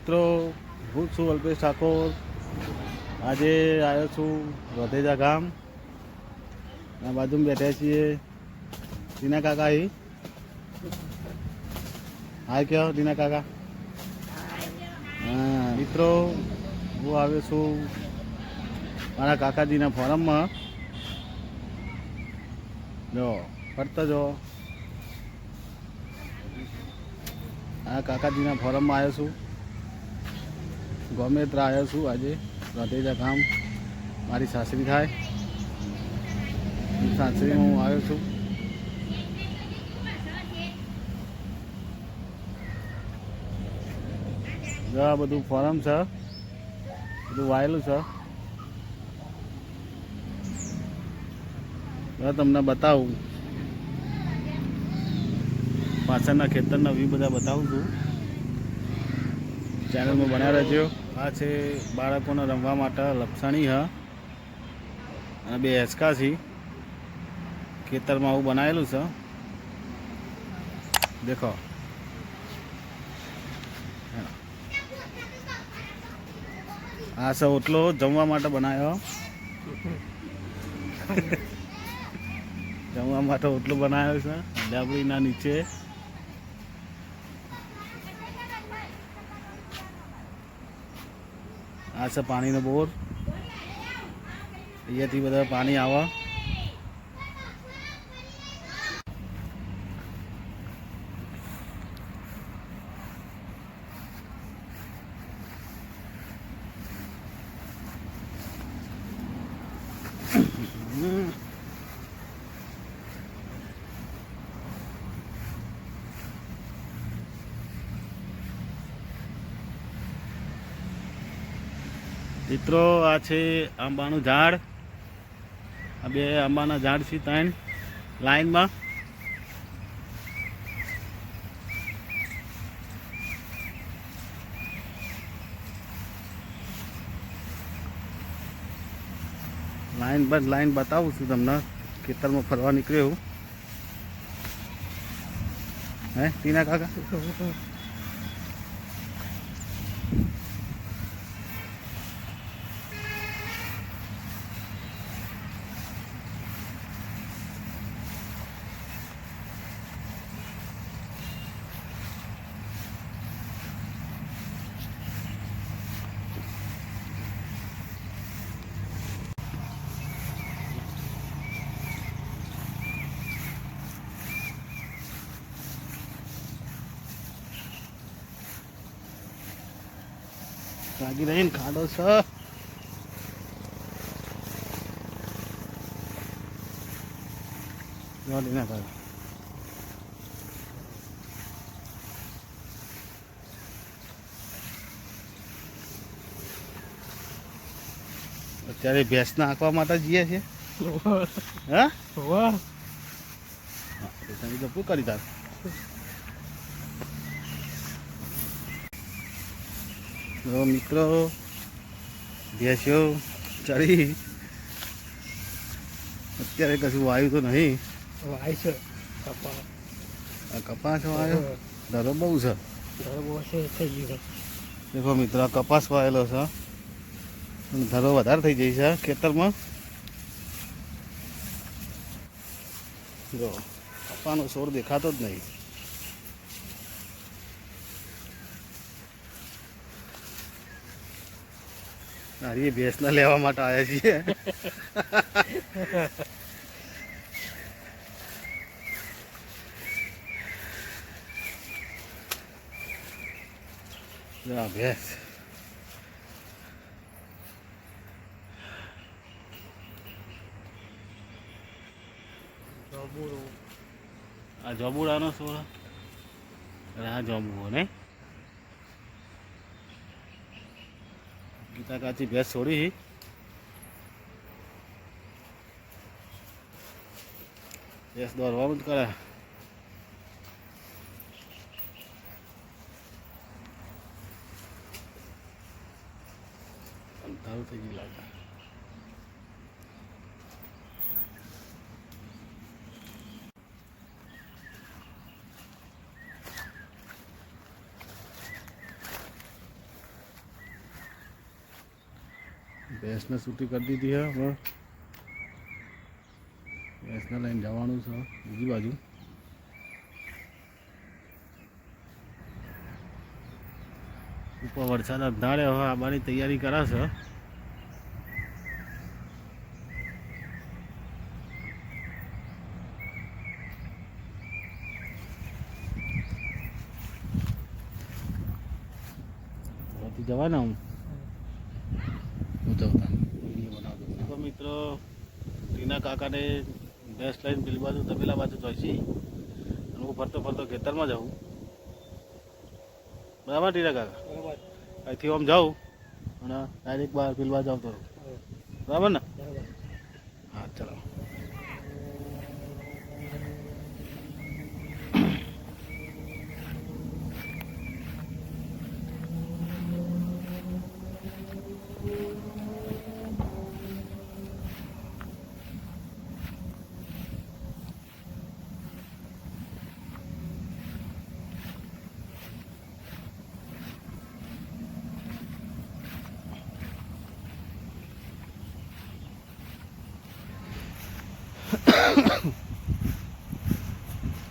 મિત્રો, હું છું અલ્પેશ ઠાકોર। આજે આવ્યો છું રોધેજા ગામ। આ બાજુમાં બેઠા છીએ દીના કાકા। અહીં હા કહો દીના કાકા। હા મિત્રો, હું આવ્યો છું મારા કાકાજીના ફોરમમાં। જો ફરતા જો આ કાકાજીના ફોરમમાં આવ્યો છું। ગોમેત્રા આવ્યો છું આજે રોધેજા ગામ। મારી સાસરી થાય, સાસરીમાં હું આવ્યો છું। જો આ બધું ફોરમ છે, બધું વાયેલું છે। તમને બતાવું, પાછળના ખેતરના વ્યૂ બધા બતાવું છું। ચેનલમાં બનાવી રહેજો। આ છે બાળકોને રમવા માટે લપસણી હ અને બે હેસકા છે। ખેતરમાં આવું બનાવેલું છે, દેખો। આ છે ઓટલો જમવા માટે બનાવ્યો। જમવા માટે ઓટલો બનાવ્યો છે ડાબડીના નીચે। આ છે પાણીનો બોર, અહીંયાથી બધા પાણી આવે। મિત્રો, આ છે આંબાનું ઝાડ। આ બે આંબાના ઝાડ છે, ત્રણ લાઈનમાં। લાઈન બાદ લાઈન બતાવું છું તમને। ખેતરમાં ફરવા નીકળ્યો હે ટીના કાકા। લાગી રહીને ખાડો છે। અત્યારે ભેંસ નાખવા માટે જઈએ છીએ। હા શું કરી તાર મિત્રો, ભેંસો ચડી। અત્યારે કશું વાયુ તો નહીં, વાય છે કપાસ। આ કપાસ વાયો ધરો બહુ છે। થઈ ગયું દેખો મિત્રો, આ કપાસ વાયેલો છે, ધરો વધારે થઈ જાય છે ખેતરમાં। જો કપાનો છોડ દેખાતો જ નહીં। એ ભેંસના લેવા માટે આવ્યા છીએ। ભેંસ આ જબુડાનો છોડ, આ જબુઓ ને ગીતા કાચી ભેંસ છોડી। ભેંસ દોડવાનું જ કરે। અંધારું થઈ ગયું લાગે। ભેંસને છૂટી કરી દીધી છે. હવે ભેંસને લઈને જવાનું છે બીજી બાજુ. ઉપર વરસાદ અંધારે હવે આવવાની તૈયારી કરે છે. જવાના હું જતા તો મિત્રો ટીના કાકાને ભેંસ લઈને પેલી બાજુ તબેલા બાજુ જોઈશી અને હું ફરતો ફરતો ખેતરમાં જાઉં. બરાબર ટીના કાકા? બરાબર. અહીંથી આમ જાઉં અને ડાયરેક્ટ બહાર પેલી બાજુ આવતો રહું. બરાબર ને? બરાબર. હા ચલો.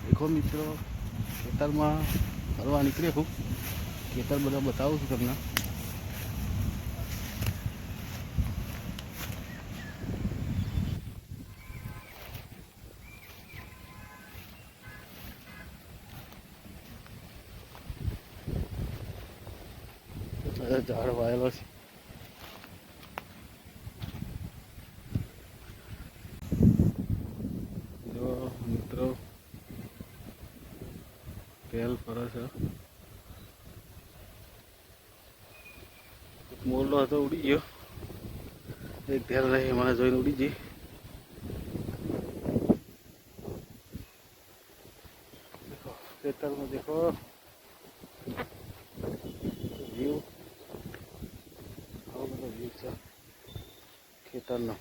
દેખો મિત્રો ખેતરમાં ફરવા નીકળ્યો છું. ખેતર બધા બતાવું છું તમને. ઝાડ વાયેલો છે. જો મિત્રો તેલ ફરે છે. મોરલો હતો ઉડી ગયો. એક તેલ રહી એમાં જોઈને ઉડી ગઈ. દેખો ખેતરમાં દેખો વ્યૂ. આવો બધો વ્યૂ છે ખેતરનો.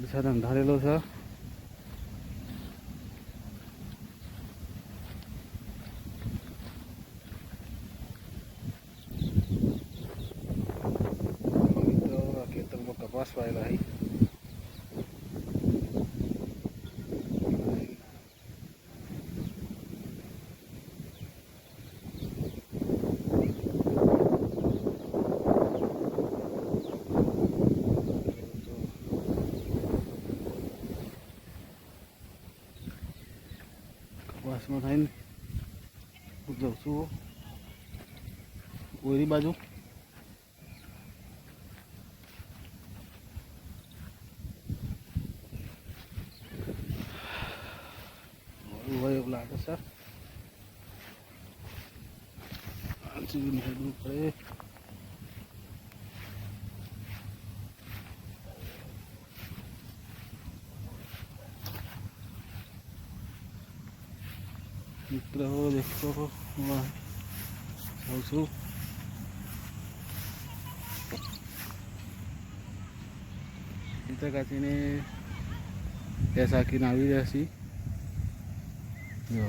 વરસાદ અંધારેલો છે. મિત્રો આ ખેતરમાં કપાસ વાયેલા છે. કપાસમાં થઈને હું જાઉં છું ઓરી બાજુ. હોય એવું લાગે છે. હેડવું પડે. મિત્રો દેખો જાઉં છું. ચિત્ર કાચીને ભેંસ હાંકીને આવી રહ્યા છીએ. જો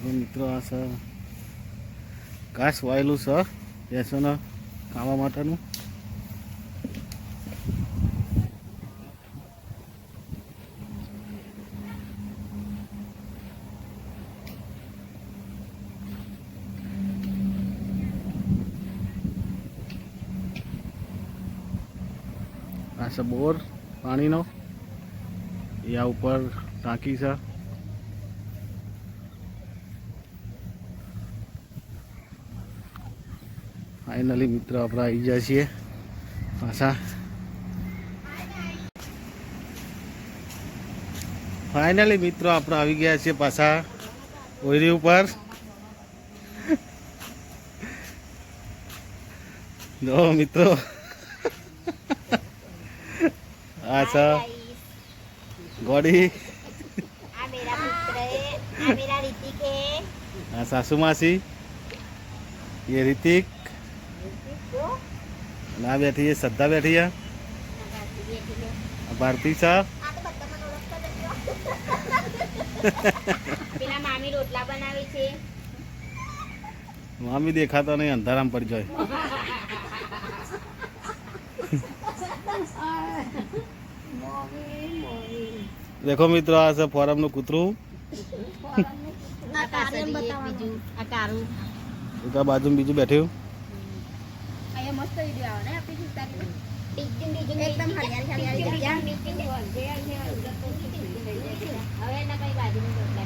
મિત્રો આ છે ઘાસ વાયેલું છે ભેંસોને ખાવા માટેનું. આ છે બોર પાણીનો. એ આ ઉપર ટાંકી છે. ફાઇનલી મિત્રો આપણે આવી ગયા છીએ પાછા. ફાઇનલી મિત્રો આપણે આવી ગયા છીએ પાછા ઓયરી ઉપર. જો મિત્રો આ છે ગોડી. આ સાસુ માસી ये ऋतिक ना बैठी है श्रद्धा बैठी है भारती साहब પેલા મામી રોટલા બનાવે છે. मामी देखा तो नहीं अंधाराम पड़ जाए. देखो मित्रों आ सब फॉरम નું કૂતરું. એક આ બાજુ બીજું બેઠ્યું. અહીંયા મસ્ત વિડિયો આવે ને આપણી સિસ્ટરની. એકદમ હરિયાળી હવે એના કઈ બાજુની રોટલા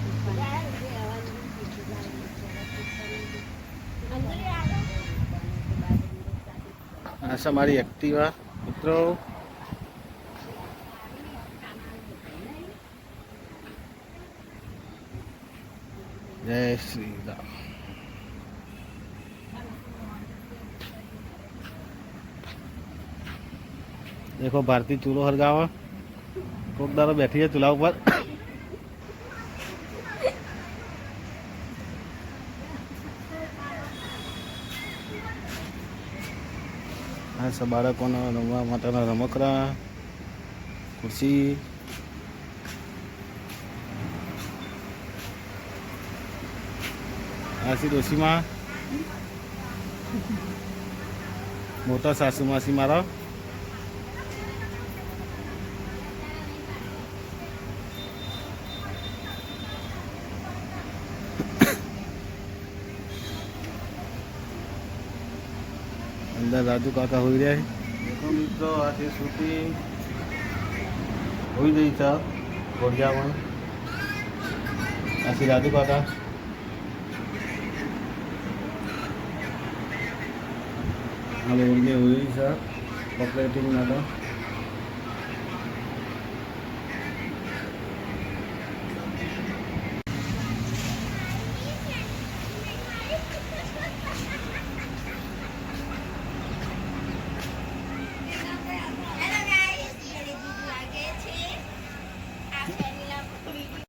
આ છે મારી એક્ટિવા મિત્રો. જય શ્રી રામ. देखो भारती चूल्हो हरगावा. कोक दारो बैठी है चूल्हा ऊपर. આ છે બાળકોના રમવા માટેના રમકડા, ખુરશી. આ છે ડોશીમાં મોટા સાસુ માસી મારા. अंदर राजू काका हो रहा है. देखो मित्रों आज शूटिंग हो गई था गोड़िया में. आज राजू काका हम उड़ने हुई सर ऑपरेटिंग ना.